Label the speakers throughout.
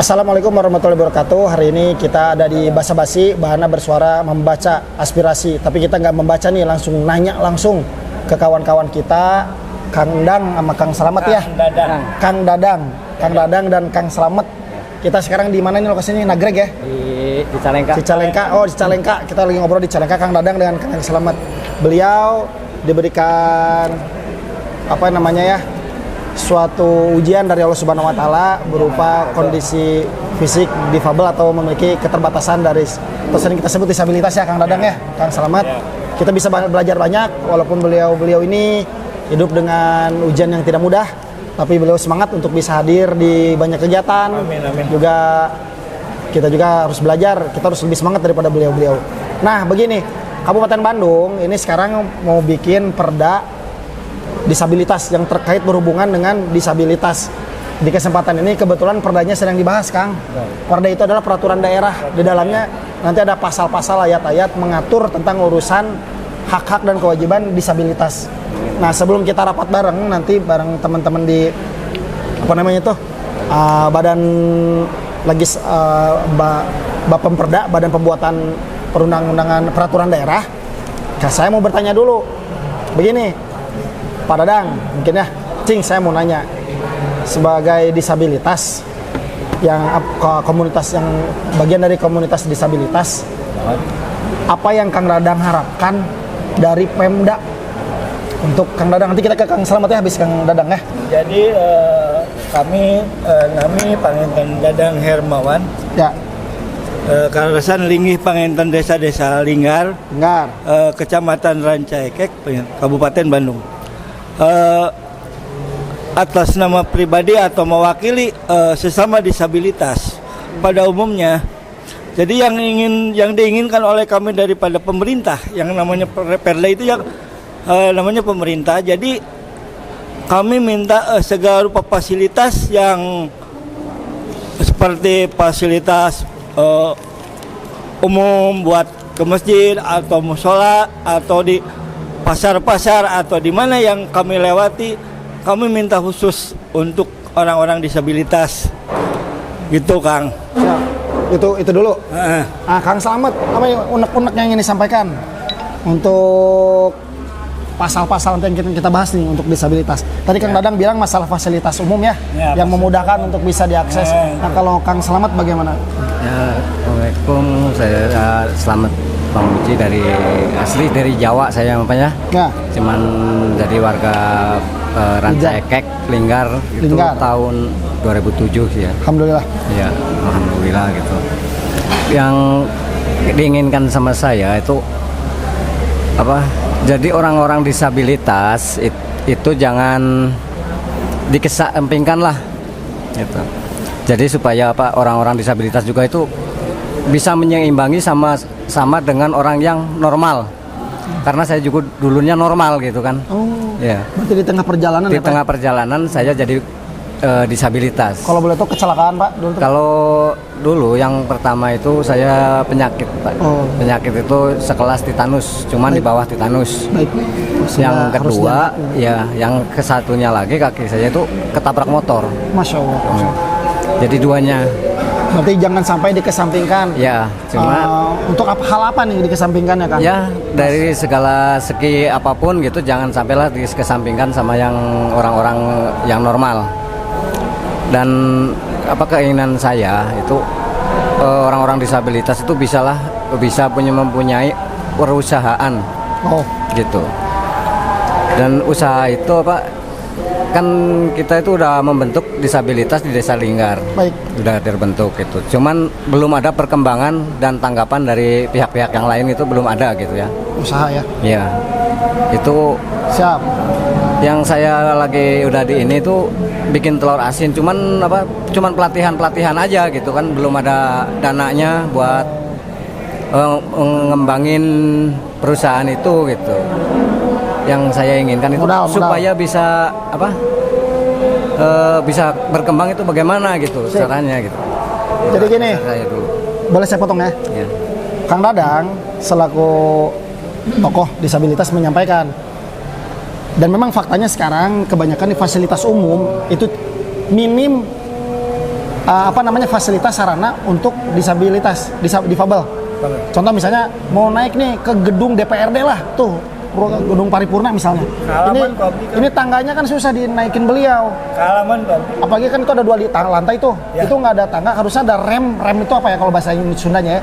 Speaker 1: Assalamualaikum warahmatullahi wabarakatuh. Hari ini kita ada di Basa Basi, Bahana bersuara membaca aspirasi. Tapi kita nggak membaca nih, langsung nanya langsung ke kawan-kawan kita, Kang Dang sama Kang Slamet ya. Kang Dadang dan Kang Slamet. Kita sekarang di mana nih lokasinya? Nagreg ya?
Speaker 2: Di Cicalengka.
Speaker 1: Cicalengka. Oh, di Cicalengka. Kita lagi ngobrol di Cicalengka, Kang Dadang dengan Kang Slamet. Beliau diberikan apa namanya ya? Suatu ujian dari Allah Subhanahu wa taala berupa kondisi fisik difabel atau memiliki keterbatasan dari atau sering kita sebut disabilitas ya Kang Dadang ya, Kang Slamet. Kita bisa belajar banyak walaupun beliau ini hidup dengan ujian yang tidak mudah, tapi beliau semangat untuk bisa hadir di banyak kegiatan.
Speaker 2: Amin.
Speaker 1: Juga kita juga harus belajar, kita harus lebih semangat daripada beliau. Nah, begini, Kabupaten Bandung ini sekarang mau bikin perda disabilitas yang terkait berhubungan dengan disabilitas. Di kesempatan ini kebetulan perdanya sedang dibahas, Kang. Perda itu adalah peraturan daerah. Di dalamnya nanti ada pasal-pasal, ayat-ayat mengatur tentang urusan hak-hak dan kewajiban disabilitas. Nah, sebelum kita rapat bareng nanti bareng teman-teman di apa namanya itu badan legis Bapemperda, Badan Pembuatan Perundang-undangan Peraturan Daerah. Nah, saya mau bertanya dulu. Begini, Pak Dadang, mungkin ya, Cing, saya mau nanya, sebagai disabilitas yang komunitas yang bagian dari komunitas disabilitas, apa yang Kang Dadang harapkan dari Pemda untuk Kang Dadang? Nanti kita ke Kang Slamet ya, habis Kang Dadang ya.
Speaker 2: Jadi kami Panginten Dadang Hermawan.
Speaker 1: Ya.
Speaker 2: Karasan linggih Panginten Desa-Desa Linggar, Kecamatan Rancaikek, Kabupaten Bandung. Atas nama pribadi atau mewakili sesama disabilitas pada umumnya. Jadi yang diinginkan oleh kami daripada pemerintah yang namanya perda itu yang namanya pemerintah. Jadi kami minta segala rupa fasilitas yang seperti fasilitas umum buat ke masjid atau musola atau di pasar-pasar atau di mana yang kami lewati, kami minta khusus untuk orang-orang disabilitas. Gitu, Kang.
Speaker 1: Ya, itu dulu. Kang Slamet, apa yang unek-unek yang ingin disampaikan untuk pasal-pasal yang kita bahas nih untuk disabilitas? Tadi Kang Dadang bilang masalah fasilitas umum ya yang memudahkan untuk bisa diakses. Nah, kalau Kang Slamet bagaimana?
Speaker 3: Ya, Assalamualaikum, saya Slamet Pamuji asli dari Jawa saya namanya. Ya. Cuman dari warga Rancaikek, Linggar itu tahun 2007 sih ya.
Speaker 1: Alhamdulillah.
Speaker 3: Iya, alhamdulillah gitu. Yang diinginkan sama saya itu apa? Jadi orang-orang disabilitas itu jangan dikesampingkan lah gitu. Jadi supaya orang-orang disabilitas juga itu bisa menyeimbangi sama dengan orang yang normal. Karena saya juga dulunya normal gitu kan.
Speaker 1: Oh.
Speaker 3: Ya.
Speaker 1: Berarti di tengah perjalanan
Speaker 3: di tengah perjalanan saya jadi disabilitas.
Speaker 1: Kalau boleh tahu kecelakaan, Pak?
Speaker 3: Kalau dulu yang pertama itu saya penyakit, Pak. Oh. Penyakit itu sekelas tetanus, cuman di bawah tetanus. Baik. Yang kedua, ya yang kesatunya lagi kaki saya itu ketabrak motor.
Speaker 1: Masya Allah.
Speaker 3: Jadi duanya.
Speaker 1: Berarti jangan sampai dikesampingkan.
Speaker 3: Ya, cuma
Speaker 1: untuk hal apa nih dikesampingkannya, kan?
Speaker 3: Ya, dari segala segi apapun gitu jangan sampailah dikesampingkan sama yang orang-orang yang normal. Dan apa keinginan saya itu orang-orang disabilitas itu bisa mempunyai perusahaan. Oh, gitu. Dan usaha itu apa? Kan kita itu udah membentuk disabilitas di Desa Linggar. Baik. Udah terbentuk gitu. Cuman belum ada perkembangan dan tanggapan dari pihak-pihak yang lain itu belum ada gitu ya.
Speaker 1: Usaha ya?
Speaker 3: Iya. Itu
Speaker 1: siap.
Speaker 3: Yang saya lagi udah di ini tuh bikin telur asin, cuman pelatihan aja gitu kan, belum ada dananya buat ngembangin perusahaan itu gitu. Yang saya inginkan itu supaya bisa bisa berkembang itu bagaimana gitu caranya gitu.
Speaker 1: Jadi gini, boleh saya potong ya? Ya. Kang Dadang selaku tokoh disabilitas menyampaikan, dan memang faktanya sekarang kebanyakan di fasilitas umum itu minim fasilitas sarana untuk difabel. Contoh misalnya mau naik nih ke gedung DPRD lah, tuh gedung paripurna misalnya. Ini tangganya kan susah dinaikin beliau.
Speaker 2: Kealaman Pak.
Speaker 1: Apalagi kan itu ada 2 lantai tuh, itu nggak ada tangga, harusnya ada rem itu apa ya kalau bahasa Sundanya ya,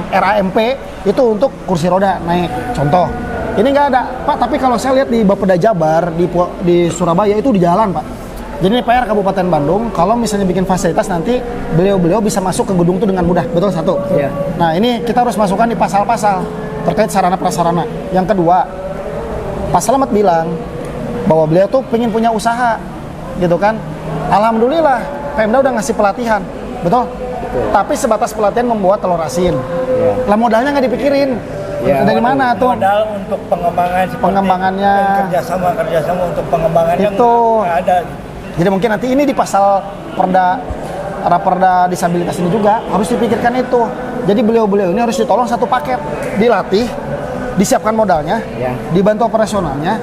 Speaker 1: RAMP itu untuk kursi roda naik. Contoh, ini nggak ada Pak, tapi kalau saya lihat di Bapeda Jabar di Surabaya itu di jalan Pak. Jadi ini PR Kabupaten Bandung, kalau misalnya bikin fasilitas nanti beliau bisa masuk ke gedung itu dengan mudah, betul satu.
Speaker 3: Iya.
Speaker 1: Nah ini kita harus masukkan di pasal-pasal terkait sarana prasarana. Yang kedua, Pak Slamet bilang bahwa beliau tuh pengen punya usaha, gitu kan. Alhamdulillah, Pemda udah ngasih pelatihan, betul? Tapi sebatas pelatihan membuat telur asin. Lah modalnya nggak dipikirin. Dari mana tuh?
Speaker 2: Modal untuk pengembangan
Speaker 1: Pengembangannya.
Speaker 2: kerjasama untuk pengembangannya
Speaker 1: Itu.
Speaker 2: nggak ada.
Speaker 1: Jadi mungkin nanti ini di pasal Raperda disabilitas ini juga harus dipikirkan itu. Jadi beliau-beliau ini harus ditolong satu paket, dilatih, disiapkan modalnya, dibantu operasionalnya,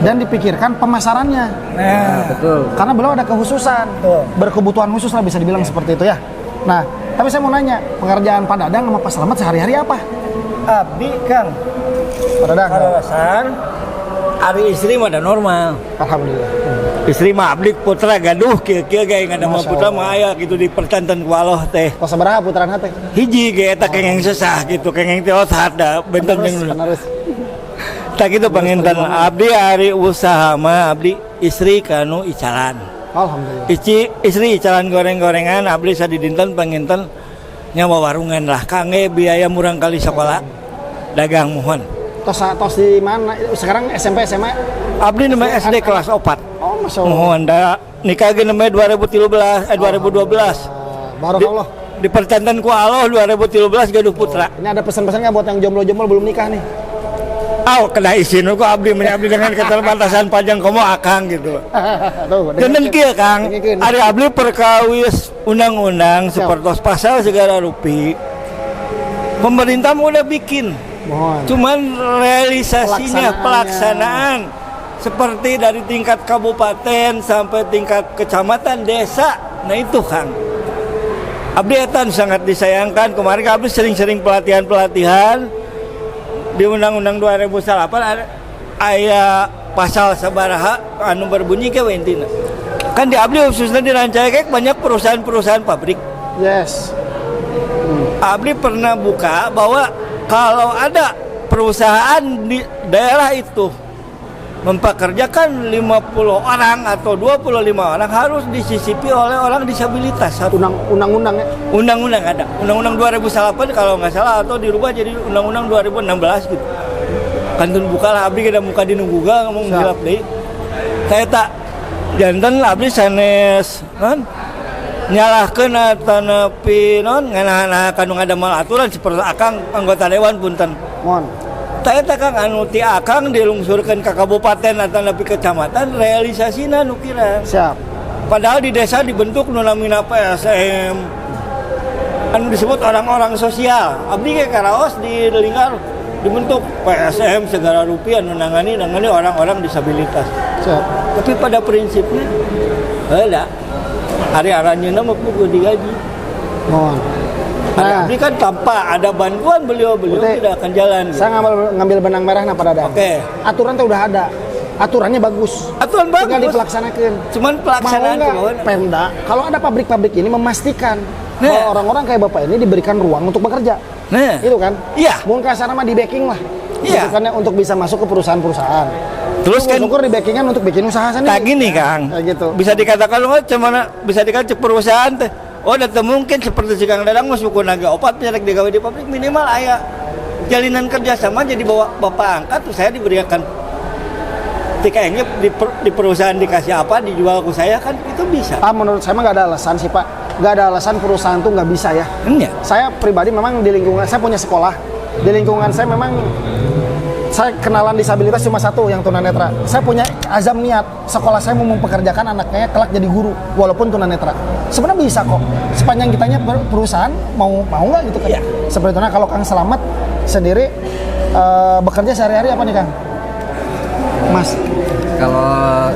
Speaker 1: dan dipikirkan pemasarannya.
Speaker 2: Nah,
Speaker 3: Betul.
Speaker 1: Karena beliau ada kekhususan, berkebutuhan khusus lah bisa dibilang seperti itu ya. Nah, tapi saya mau nanya, pekerjaan Pak Dadang sama Pak Slamet sehari-hari apa?
Speaker 2: abdi Kang.
Speaker 1: Pak Dadang?
Speaker 2: Karawasan, hari istri mah ada normal.
Speaker 1: Alhamdulillah.
Speaker 2: Istri mah abdi putra gaduh kieu-kieu ge ngada mah
Speaker 1: Masya
Speaker 2: putra
Speaker 1: Allah.
Speaker 2: mah aya gitu di percantan ku Allah teh.
Speaker 1: Kok sabaraha putaran hate?
Speaker 2: Hiji ge eta kengeng sesah gitu, kengeng teh otak da benten jeung
Speaker 1: Penerus.
Speaker 2: tak gitu panginten abdi hari usaha mah abdi istri kanu icalan.
Speaker 1: Alhamdulillah.
Speaker 2: Istri icalan goreng-gorengan abdi sadidinten panginten nyawa warungan lah kangge biaya murang kali sekolah dagang mohon.
Speaker 1: Tos di mana? Sekarang SMP SMA?
Speaker 2: Abdi nama SD kelas 4.
Speaker 1: Oh, Masya Allah.
Speaker 2: Mohon da nikah ge namanya 2012.
Speaker 1: Barakallah.
Speaker 2: Di percantan ku Allah 2013 gaduh putra.
Speaker 1: Ini ada pesan-pesan nggak buat yang jomblo-jomblo belum nikah nih?
Speaker 2: Kena izin ku abdi abdi dengan keterbatasan panjang komo akang gitu.
Speaker 1: Tuh,
Speaker 2: Denen kieu Kang,
Speaker 1: Dengekeun.
Speaker 2: ari abdi perkawis undang-undang sapertos pasal segala rupi. Pemerintah mah udah bikin.
Speaker 1: Mohon.
Speaker 2: Cuman realisasinya, pelaksanaan seperti dari tingkat kabupaten sampai tingkat kecamatan, desa. Nah itu Kang. Abdi etan sangat disayangkan. Kemarin abdi sering-sering pelatihan di Undang-Undang 2008 ada aya pasal sabaraha anu berbunyi ke intina. Kan di abdi khususnya dirancang banyak perusahaan-perusahaan pabrik.
Speaker 1: Yes.
Speaker 2: Abdi pernah buka bahwa kalau ada perusahaan di daerah itu mempekerjakan 50 orang atau 25 orang harus disisipi oleh orang disabilitas.
Speaker 1: Undang-undang ya.
Speaker 2: Undang-undang ada. Undang-undang 2008 kalau nggak salah atau dirubah jadi undang-undang 2016 gitu. Kantun buka lah abdi kita muka di Google ngomong hilap deui. Saya tak janten abdi sanes non nyalahkeun eta nepi non nganana kanu ngadamel aturan seperti akang anggota dewan punten.
Speaker 1: Mohon.
Speaker 2: Tah eta Kang anu ti akang dilungsurkeun ka kabupaten atau nepi kecamatan realisasina nu kirang.
Speaker 1: Siap.
Speaker 2: Padahal di desa dibentuk nu namina PSM anu disebut orang-orang sosial. Abdi ge karaos di lingkar dibentuk PSM segala rupiah anu nangani orang-orang disabilitas.
Speaker 1: Siap.
Speaker 2: Tapi pada prinsipnya heula hari aranyeuna mah kudu digaji.
Speaker 1: Mohon.
Speaker 2: Nah, ini kan tanpa ada bantuan beliau
Speaker 1: Berarti
Speaker 2: tidak akan jalan.
Speaker 1: Saya ngambil benang merah nah Pak Dadang.
Speaker 2: Oke.
Speaker 1: Aturan tuh udah ada. Aturannya bagus.
Speaker 2: Aturan
Speaker 1: Tinggal
Speaker 2: bagus.
Speaker 1: dilaksanakan.
Speaker 2: Cuman pelaksanaan
Speaker 1: Mau nggak Pemda kalau ada pabrik-pabrik ini memastikan bahwa orang-orang kayak Bapak ini diberikan ruang untuk bekerja.
Speaker 2: Nah,
Speaker 1: Itu kan?
Speaker 2: Iya.
Speaker 1: Mungkin kasarnya mah di backing lah.
Speaker 2: Iya.
Speaker 1: Gitu kan ya, untuk bisa masuk ke perusahaan-perusahaan.
Speaker 2: Terus kan
Speaker 1: syukur di backingan untuk bikin usaha sendiri.
Speaker 2: tak gini Kang.
Speaker 1: Kayak gitu.
Speaker 2: Bisa dikatakan lo cuman bisa dikatakan perusahaan teh. Oh, datang mungkin seperti si Kang Dadang masuk naga opat nyerek digawe di pabrik minimal aya jalinan kerjasama jadi bawa Bapak angkat tuh saya diberikan tiketnya di perusahaan dikasih apa dijual ke saya kan itu bisa.
Speaker 1: Pak, menurut saya mah nggak ada alasan sih Pak. Nggak ada alasan perusahaan tuh nggak bisa ya.
Speaker 2: Iya.
Speaker 1: Saya pribadi memang di lingkungan saya punya sekolah. Di lingkungan saya memang saya kenalan disabilitas cuma satu yang tunanetra. Saya punya azam niat sekolah saya mau mempekerjakan anaknya kelak jadi guru walaupun tunanetra. Sebenarnya bisa kok. Sepanjang kitanya perusahaan mau nggak gitu kan.
Speaker 2: Iya.
Speaker 1: Seperti itu. Nah kalau Kang Slamet sendiri bekerja sehari-hari apa nih Kang? Mas.
Speaker 3: Kalau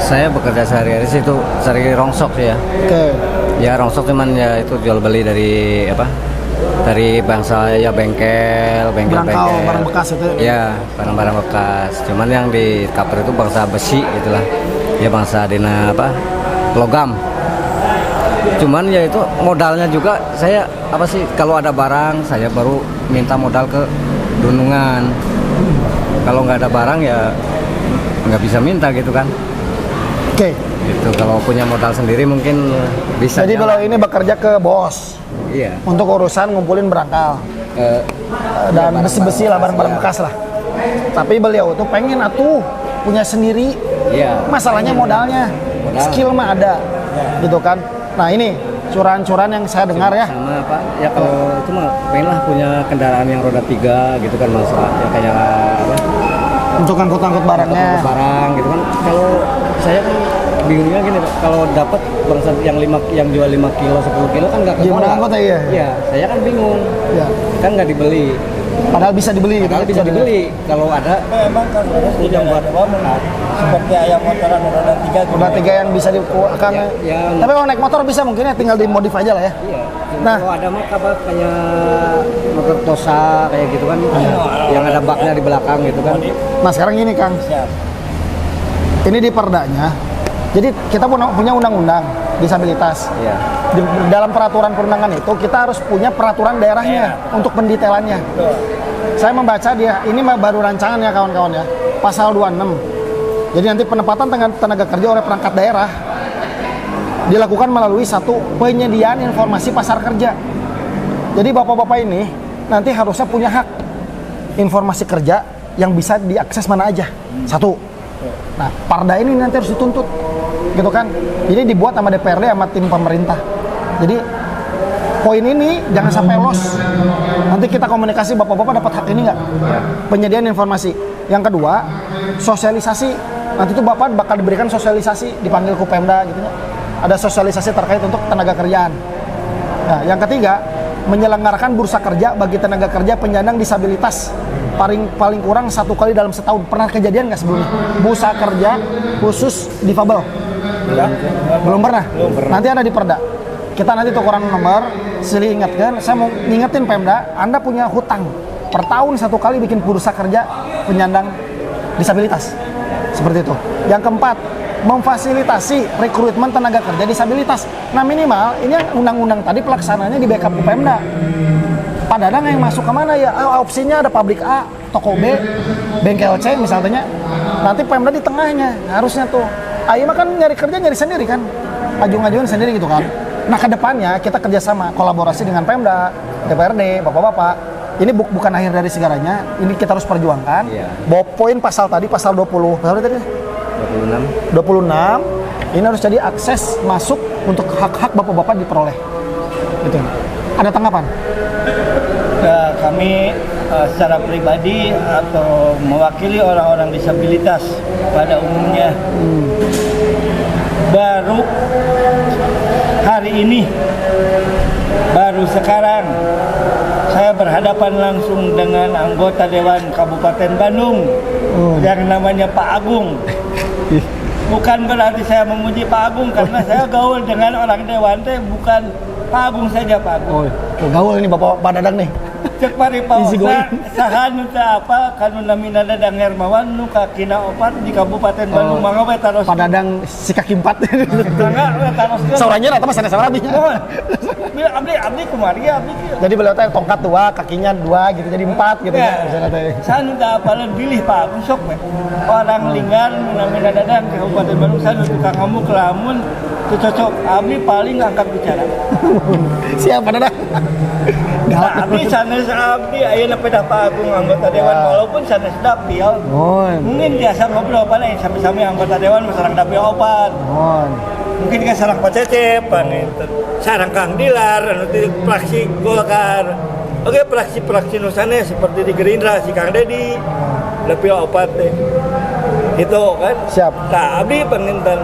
Speaker 3: saya bekerja sehari-hari sih itu sehari rongsok sih ya.
Speaker 1: Oke.
Speaker 3: Ya rongsok cuman ya itu jual beli dari apa? Dari bangsa ya bengkel,
Speaker 1: Berangkal, barang bekas itu.
Speaker 3: Ya, barang-barang bekas. Cuman yang di cover itu bangsa besi gitulah. Ya bangsa dina apa? Logam. Cuman ya itu modalnya juga saya apa sih kalau ada barang saya baru minta modal ke Dunungan. Kalau nggak ada barang ya nggak bisa minta gitu kan.
Speaker 1: Oke.
Speaker 3: Gitu kalau punya modal sendiri mungkin bisa.
Speaker 1: Jadi kalau ini bekerja ke bos
Speaker 3: iya.
Speaker 1: untuk urusan ngumpulin berangkal dan besi-besi lah, barang-barang bekas lah. Tapi beliau tuh pengen atuh punya sendiri.
Speaker 3: Iya.
Speaker 1: Masalahnya modalnya, skill mah ada, gitu kan. Nah ini curahan-curahan yang saya dengar ya.
Speaker 3: Sama apa? Ya kalau itu mah pengen lah punya kendaraan yang roda 3 gitu kan masalah ya kayak apa?
Speaker 1: Untuk angkut-angkut barangnya.
Speaker 3: Barang gitu kan. Kalau saya kan bingungnya gini Pak, kalau dapat bangsa yang jual 5 kilo 10 kilo kan nggak
Speaker 1: Gimana angkotnya ya?
Speaker 3: Iya, saya kan bingung.
Speaker 1: Ya.
Speaker 3: Kan nggak dibeli.
Speaker 1: Padahal bisa dibeli gitu.
Speaker 3: Padahal bisa dibeli kalau ada.
Speaker 2: Emang kan sudah buat seperti ayam motoran roda 3
Speaker 1: Roda 3 yang bisa dikuakan.
Speaker 3: Ya.
Speaker 1: Tapi kalau naik motor bisa mungkin ya, tinggal dimodif aja lah ya.
Speaker 3: Iya.
Speaker 1: Nah.
Speaker 3: Kalau ada mah apa kayak motor Tosa kayak gitu kan, yang ada baknya di belakang gitu kan.
Speaker 1: Nah sekarang gini Kang, ini di perdanya. Jadi kita punya undang-undang disabilitas.
Speaker 3: Iya.
Speaker 1: Di dalam peraturan perundangan itu kita harus punya peraturan daerahnya untuk pendetailannya. Saya membaca ini baru rancangan ya kawan-kawan ya, pasal 26. Jadi nanti penempatan tenaga kerja oleh perangkat daerah dilakukan melalui satu penyediaan informasi pasar kerja. Jadi bapak-bapak ini nanti harusnya punya hak informasi kerja yang bisa diakses mana aja. Satu. Nah, Parda ini nanti harus dituntut, gitu kan? Jadi dibuat sama DPRD sama tim pemerintah. Jadi poin ini jangan sampai los. Nanti kita komunikasi bapak-bapak dapat hak ini nggak? Penyediaan informasi. Yang kedua, sosialisasi. Nanti itu bapak bakal diberikan sosialisasi, dipanggil ke Pemda gitu ya. Ada sosialisasi terkait untuk tenaga kerjaan. Nah, yang ketiga, menyelenggarakan bursa kerja bagi tenaga kerja penyandang disabilitas paling kurang 1 kali dalam setahun. Pernah kejadian nggak sebelumnya? Bursa kerja khusus difabel? Belum pernah. Nanti ada di Perda. Kita nanti tukeran nomor, silih ingatkan. Saya mau ngingetin Pemda, Anda punya hutang per tahun 1 kali bikin bursa kerja penyandang disabilitas. Seperti itu. Yang keempat, memfasilitasi rekrutmen tenaga kerja disabilitas. Nah minimal ini yang undang-undang tadi pelaksananya di backup Pemda. Pak Dadang yang masuk ke mana ya? Opsinya ada pabrik A, toko B, bengkel C misalnya. Nanti Pemda di tengahnya harusnya tuh. Ayo mah kan nyari kerja nyari sendiri kan, ngajuin sendiri gitu kan. Nah kedepannya kita kerjasama kolaborasi dengan Pemda, DPRD, bapak-bapak. Ini bukan akhir dari segalanya. Ini kita harus perjuangkan. Iya. Bawa poin pasal tadi, pasal 20. Pasal tadi? 26. Ini harus jadi akses masuk untuk hak-hak bapak-bapak diperoleh. Gitu. Ada tanggapan?
Speaker 2: Ya, kami secara pribadi atau mewakili orang-orang disabilitas pada umumnya baru hari ini, baru sekarang saya berhadapan langsung dengan anggota Dewan Kabupaten Bandung yang namanya Pak Agung. Bukan berarti saya memuji Pak Agung karena saya gaul dengan orang Dewan teh bukan Pak Agung saja Pak Agung.
Speaker 1: Oh, gaul ini Bapak Pak Dadang nih.
Speaker 2: Cek pari pausa sahan teh apa kanu namina Dadang Hermawan nu kakina opat di Kabupaten Bandung mangga we taros
Speaker 1: Pak Dadang si kaki 4.
Speaker 2: mangga we taros
Speaker 1: Sauranya rata mah sanes abdi.
Speaker 2: Bila abdi kumari abdi.
Speaker 1: Jadi beliau teh tongkat 2, kakinya 2 gitu jadi 4 gitu ya. Misalnya teh.
Speaker 2: Sanu teh apalan pilih Pak Agung sok we. Orang linggar namina Dadang ke Kabupaten Bandung sanu tukang ngamuk lamun teu cocok abdi paling angkat bicara.
Speaker 1: Siapa Dadang?
Speaker 2: Abdi sanes abdi ayeuna pedah Pak Agung anggota dewan walaupun sanes dapil. Mungkin biasa ngobrol apa nih sami-sami anggota dewan sareng dapil opat. Mungkin kan sareng Pak Cecep sareng Kang Dilar anu ti fraksi Golkar. Oke, fraksi nu sanes seperti di Gerindra si Kang Dedi dapil opat teh. Itu kan.
Speaker 1: Siap.
Speaker 2: Nah, abdi penginten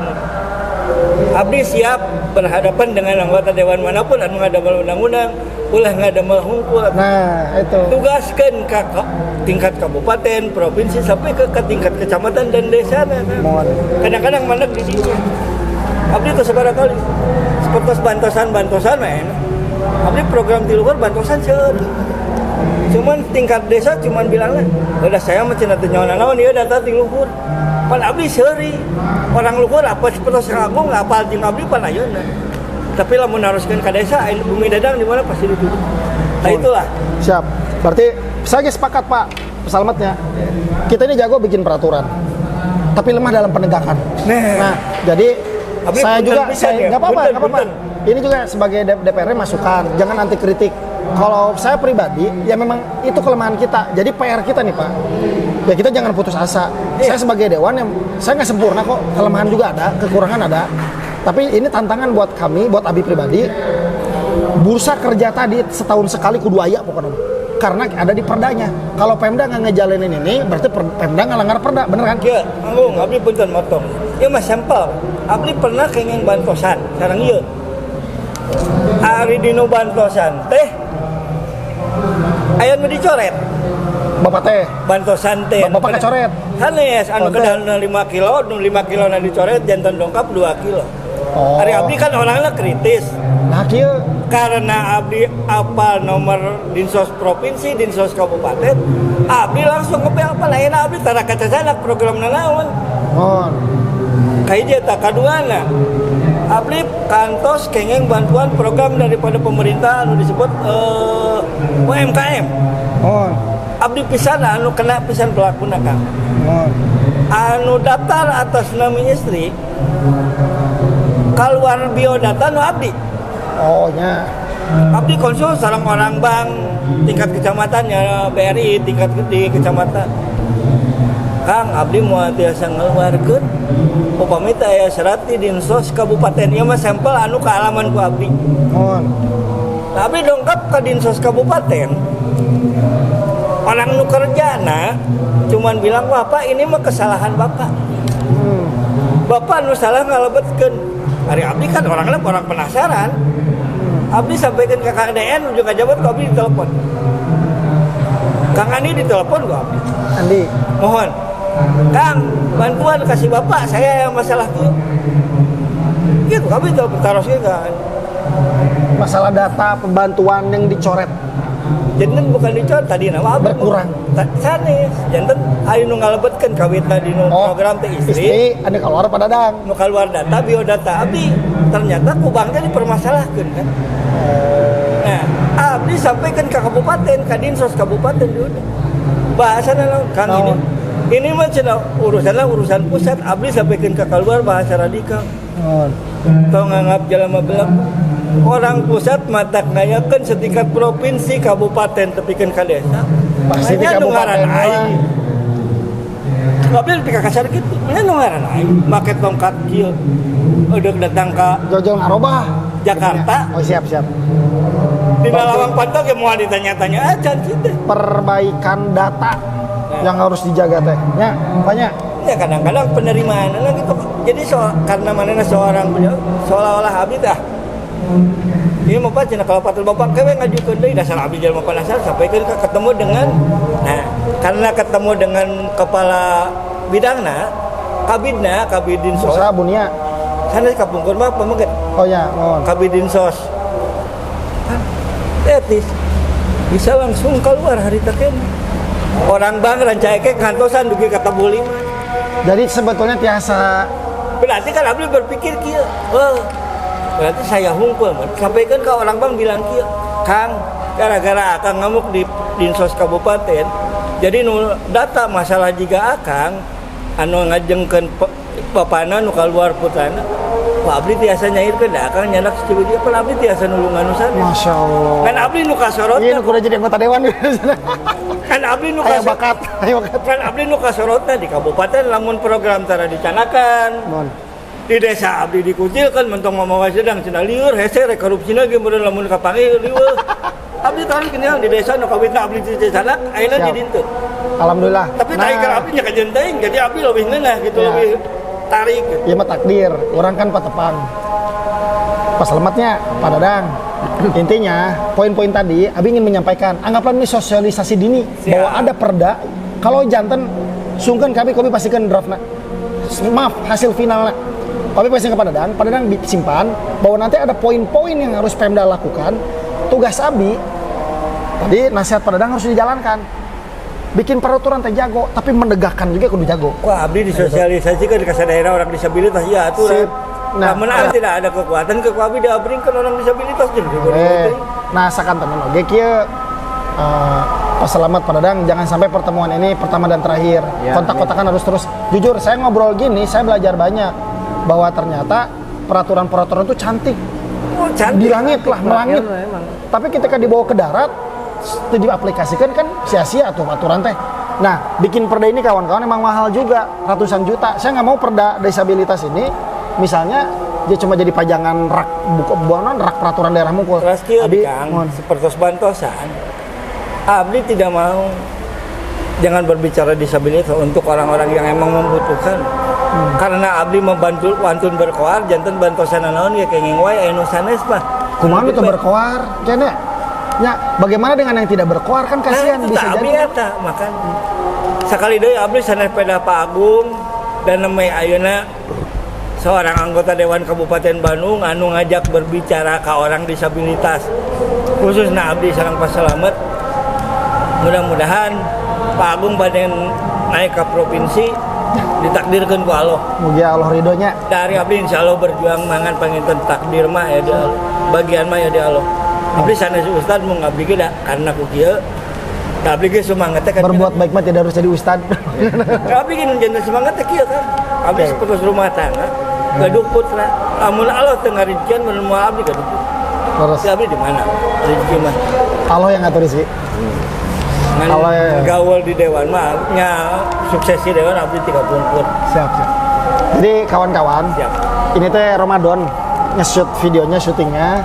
Speaker 2: abdi siap berhadapan dengan anggota dewan manapun anu ngadamel undang-undang ulah ngadamel hungkul.
Speaker 1: Nah, itu.
Speaker 2: Tugaskeun ke tingkat kabupaten, provinsi sampai ke tingkat kecamatan dan desa. Kadang-kadang mandek di sini. abdi itu sebarang kali seperti bantosan men abdi program di luar bantosan seuri cuman tingkat desa cuman bilangnya udah saya mah cenah teu nyaona naon ieu data di luhur pan abdi seuri orang luhur apa seperti Agung apal jeung abdi pan ayeuna tapi lamun naroskeun ka desa bumi dadang di mana pasti dituduh nah itulah
Speaker 1: Siap. Berarti saya sepakat Pak pesalamatnya. Kita ini jago bikin peraturan, tapi lemah dalam penegakan. Nah, jadi
Speaker 2: Abi,
Speaker 1: saya juga
Speaker 2: ya?
Speaker 1: nggak apa-apa, nggak apa-apa.
Speaker 2: Punten.
Speaker 1: Ini juga sebagai DPR masukan, jangan anti kritik. Kalau saya pribadi, ya memang itu kelemahan kita. Jadi PR kita nih Pak. Ya kita jangan putus asa. Saya sebagai dewan yang saya nggak sempurna kok, kelemahan juga ada, kekurangan ada. Tapi ini tantangan buat kami, buat Abi pribadi. Bursa kerja tadi setahun sekali kudu aya pokoknya. Karena ada di perdanya. Kalau Pemda nggak ngejalanin ini, berarti Pemda ngelanggar perda, bener kan?
Speaker 2: Iya, Agung, abdi punten motong. Ieu mah sampel. Abdi pernah kenging bantosan, sareng ieu. Ari dinu bantosan teh aya nu dicoret.
Speaker 1: Bapak teh,
Speaker 2: Bantosan teh.
Speaker 1: Bapak kecoret.
Speaker 2: Hanes anu
Speaker 1: Oh,
Speaker 2: kedahanan 5 kilo, nu 5 kilo na dicoret jantan dongkap 2 kilo.
Speaker 1: Oh.
Speaker 2: Ari abdi kan orangnya kritis.
Speaker 1: Nah kieu
Speaker 2: Karena abdi apal nomor dinsos provinsi, dinsos kabupaten, abdi langsung ngepel ayeuna abdi tara kacacanak programna naon.
Speaker 1: mohon.
Speaker 2: Kayak tak kaduana. Abdi kantos kengeng bantuan program daripada pemerintah anu disebut UMKM.
Speaker 1: Mohon.
Speaker 2: Abdi pisan anu kena pisan pelakuna Kang.
Speaker 1: Mohon.
Speaker 2: Anu daftar atas nama istri keluar biodata nu abdi.
Speaker 1: Oh nya.
Speaker 2: Abdi konsul sareng orang bank tingkat kecamatannya BRI tingkat di kecamatan. Kang abdi moal tiasa ngeluarkeun upami teh aya serat di dinsos kabupaten ieu mah sampel anu ka alaman ku abdi.
Speaker 1: Mohon.
Speaker 2: Tapi dongkap ke dinsos kabupaten orang nu kerjana cuman bilang Bapak ini mah kesalahan Bapak. Bapak nu salah ngalebetkeun. Ari abdi kan orangnya orang penasaran. Abdi sampaikan ke Kang DN juga jabat ku abdi ditelepon. Kang Andi ditelepon ku abdi.
Speaker 1: Andi.
Speaker 2: Mohon. Kang, bantuan kasih Bapak saya yang masalah itu. Gitu abdi telepon taros kan.
Speaker 1: Masalah data pembantuan yang dicoret.
Speaker 2: Janten bukan dicoret tadi nama abdi
Speaker 1: Berkurang.
Speaker 2: Sanes, janten ari nu ngalebetkeun kawitna di program teh istri.
Speaker 1: Andi keluar pada dadang.
Speaker 2: Nu keluar data biodata abdi ternyata ku banknya dipermasalahkeun kan. Nah, abdi sampaikan ke kabupaten, ke dinsos kabupaten dulu. Bahasana naon Kang ini. Ini mah cenah urusan pusat, abdi sampaikan ke keluar bahasa radikal.
Speaker 1: Mohon.
Speaker 2: Tong nganggap jalma belah. Orang pusat matak ngayakeun setingkat provinsi, kabupaten tepikeun ka desa.
Speaker 1: Pasti di
Speaker 2: Nya nu
Speaker 1: kabupaten
Speaker 2: ngaran
Speaker 1: lah.
Speaker 2: aing. Abdi pika kasar kitu. Nya nu ngaran aing. Make tongkat kieu. Udah datang ke
Speaker 1: Jojol ngarobah.
Speaker 2: Jakarta.
Speaker 1: Oh siap.
Speaker 2: Di lawang pantau ke mau ditanya-tanya aja gitu.
Speaker 1: Perbaikan data yang harus dijaga teh. Ya, banyak.
Speaker 2: Ya kadang-kadang penerimaan gitu. Jadi karena mana seorang beliau seolah-olah abdi dah. Ini mau apa cina kalau patul bapak kewe ngajukeun deui dasar abdi jalma penasaran sampaikan ketemu dengan karena ketemu dengan kepala bidangna kabidin sos.
Speaker 1: Usaha Bunia.
Speaker 2: Sana kapungkur mah pemeget.
Speaker 1: Oh ya, mohon.
Speaker 2: Kabidin sos. Etis bisa langsung keluar hari teken. Orang bang rancaike kantosan dugi ketemu 5.
Speaker 1: Jadi sebetulnya tiasa
Speaker 2: Berarti kan abdi berpikir kieu. Berarti saya hungkul. Sampaikan ke orang bang bilang kieu, Kang, gara-gara akang ngamuk di dinsos kabupaten. Jadi nu data masalah jika akang anu ngajengkeun bapana nu kaluar putrana. Pak abdi tiasa nyairkeun da akang nyandak ciwidi apa abdi tiasa nulungan nu sanes.
Speaker 1: Masya Allah.
Speaker 2: Kan abdi nu kasorot.
Speaker 1: Iya, nu kudu jadi anggota dewan.
Speaker 2: Kan abdi nu
Speaker 1: Aya bakat.
Speaker 2: Kan abdi nu kasorotna di kabupaten lamun program tara dicanakan.
Speaker 1: Mohon.
Speaker 2: Di desa abdi dikucilkan mentong mamawa sedang cenah lieur hese rek korupsina ge meureun lamun kapanggih lieur. Abdi tarik kenal di desa nu kawitna abdi di desa ayeuna di ditu.
Speaker 1: Alhamdulillah.
Speaker 2: Tapi tarik ka abdi nya kajen teuing jadi abdi leuwih ngeunah gitu
Speaker 1: Ya.
Speaker 2: lebih tarik.
Speaker 1: Iya mah takdir, orang kan patepang. Pas lematnya Pak Dadang. Intinya poin-poin tadi Abi ingin menyampaikan, anggaplah ini sosialisasi dini bahwa ada perda. Kalau jantan sungkan kami pastikan draftnya. Maaf hasil finalnya. kami pesan ke Padadang simpan bahwa nanti ada poin-poin yang harus Pemda lakukan. Tugas Abdi tadi nasihat Padadang harus dijalankan. Bikin peraturan teh jago, tapi menegakkan juga kudu jago.
Speaker 2: Wah, Abdi disosialisasikan di kasar daerah orang disabilitas ya aturan. Nah, tidak ada kekuatan Abdi diabringkan orang disabilitas
Speaker 1: Nah, sakan teman oge kieu Pak Selamat Padadang, jangan sampai pertemuan ini pertama dan terakhir. Kontak-kontakan harus terus. Jujur, saya ngobrol gini, saya belajar banyak bahwa ternyata peraturan-peraturan itu cantik. Di langit lah, melangit. Tapi ketika dibawa ke darat, diaplikasikan kan sia-sia tuh aturan teh. Nah, bikin perda ini kawan-kawan emang mahal juga, ratusan juta. Saya nggak mau perda disabilitas ini, misalnya dia cuma jadi pajangan rak rak peraturan daerah mukul.
Speaker 2: Abdi Kang, seperti bantosan. Abdi tidak mau jangan berbicara disabilitas untuk orang-orang yang emang membutuhkan. Karena Abdi membantu wantun berkoar, jantan bantosan naon ya kenging wae anu sanes mah.
Speaker 1: Kumaha itu berkoar? Kene ya, bagaimana dengan yang tidak berkoar kan kasihan bisa jadi.
Speaker 2: Makan. Sekali deui Abdi sanes peda Pak Agung dan namanya ayeuna seorang anggota Dewan Kabupaten Bandung anu ngajak berbicara ke orang disabilitas. Khususnya Abdi sareng Pak Selamet. Mudah-mudahan Pak Agung badan naik ke provinsi ditakdirkan ku Allah.
Speaker 1: Mugi Allah ridhonya.
Speaker 2: Dari Abdi insyaallah berjuang mangan panginten takdir mah ya di Allah. Bagian mah ya di Allah. Abdi sanes ustad mau ngabdi ge da karena ku kieu. Abdi ge semangat teh
Speaker 1: berbuat baik mah tidak harus jadi ustad.
Speaker 2: Abdi ge jangan semangat teh kieu kan. Abdi seperti rumah tangga. Gaduh putra. Amun Allah teu ngarizkian mun moal abdi gaduh.
Speaker 1: Terus
Speaker 2: abdi di mana? Rezeki mah
Speaker 1: Allah yang ngatur rezeki.
Speaker 2: Kalau gaul di dewan mah nya suksesi dewan abdi 30 pun.
Speaker 1: Siap. Jadi kawan-kawan, ini teh Ramadan nge-shoot videonya, syutingnya.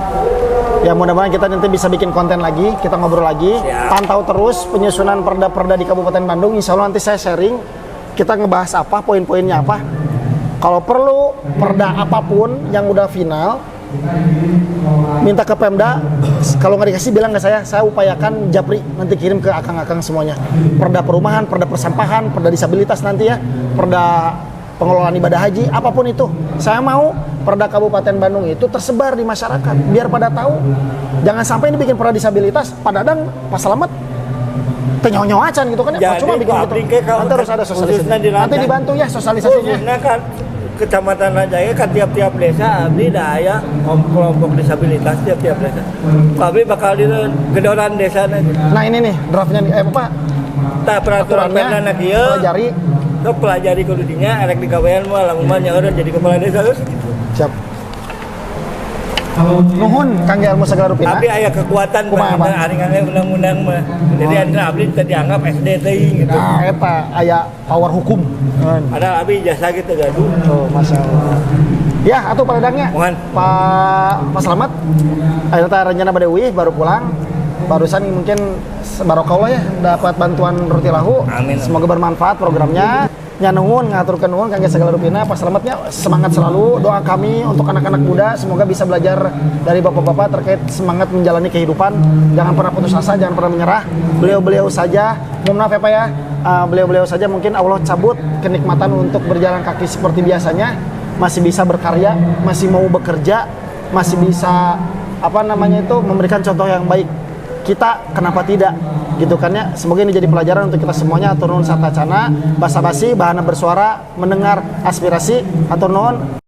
Speaker 1: Ya mudah-mudahan kita nanti bisa bikin konten lagi, kita ngobrol lagi. Pantau terus penyusunan perda-perda di Kabupaten Bandung. Insya Allah nanti saya sharing, kita ngebahas apa, poin-poinnya apa. Kalau perlu perda apapun yang udah final, minta ke Pemda. Kalau nggak dikasih bilang ke saya upayakan japri, nanti kirim ke akang-akang semuanya. Perda perumahan, perda persampahan, perda disabilitas nanti ya, perda pengelolaan ibadah haji, apapun itu. Saya mau perda Kabupaten Bandung itu tersebar di masyarakat, biar pada tahu. Jangan sampai ini bikin perda disabilitas, Padadang, Pak Selamat, tenyaw-nyaw acan gitu kan ya. Cuma bikin gitu. Nanti harus ada sosialisasi. Nanti dibantu ya sosialisasinya.
Speaker 2: Kan Kecamatan Rajaya kan tiap-tiap desa Abdi aya kelompok disabilitas tiap-tiap desa. Abdi bakal di gedoran desa nanti.
Speaker 1: Nah ini nih draftnya apa?
Speaker 2: Peraturannya nak ieu pelajari kudunya arek di gawean mah lamun mah nyaeureun jadi kepala desa geus. Siap.
Speaker 1: Nuhun Kang Ilmu Segala Rupina.
Speaker 2: Abdi aya kekuatan aring-aring undang-undang mah. Jadi Abdi teh dianggap SD teuing gitu.
Speaker 1: Nah, eta aya power hukum.
Speaker 2: Padahal Abdi jasa gitu gaduh.
Speaker 1: Oh, masyaallah. Ya, atuh Padadangnya. Pak Selamat. Aya teh rencana bade uih baru pulang. Barusan mungkin barokallah ya dapat bantuan roti lahu.
Speaker 2: Amin.
Speaker 1: Semoga bermanfaat programnya. Nya nuhun ngaturkeun nuhun Kang Segala Rupina. Pak Selamatnya semangat selalu. Doa kami untuk anak-anak muda semoga bisa belajar dari bapak-bapak terkait semangat menjalani kehidupan. Jangan pernah putus asa, jangan pernah menyerah. Beliau-beliau saja, mohon maaf ya Pak ya. Beliau-beliau saja mungkin Allah cabut kenikmatan untuk berjalan kaki seperti biasanya, masih bisa berkarya, masih mau bekerja, masih bisa memberikan contoh yang baik. Kita kenapa tidak gitu kan ya. Semoga ini jadi pelajaran untuk kita semuanya. Atur nuhun satacana basa-basi bahana bersuara mendengar aspirasi. Atur nuhun.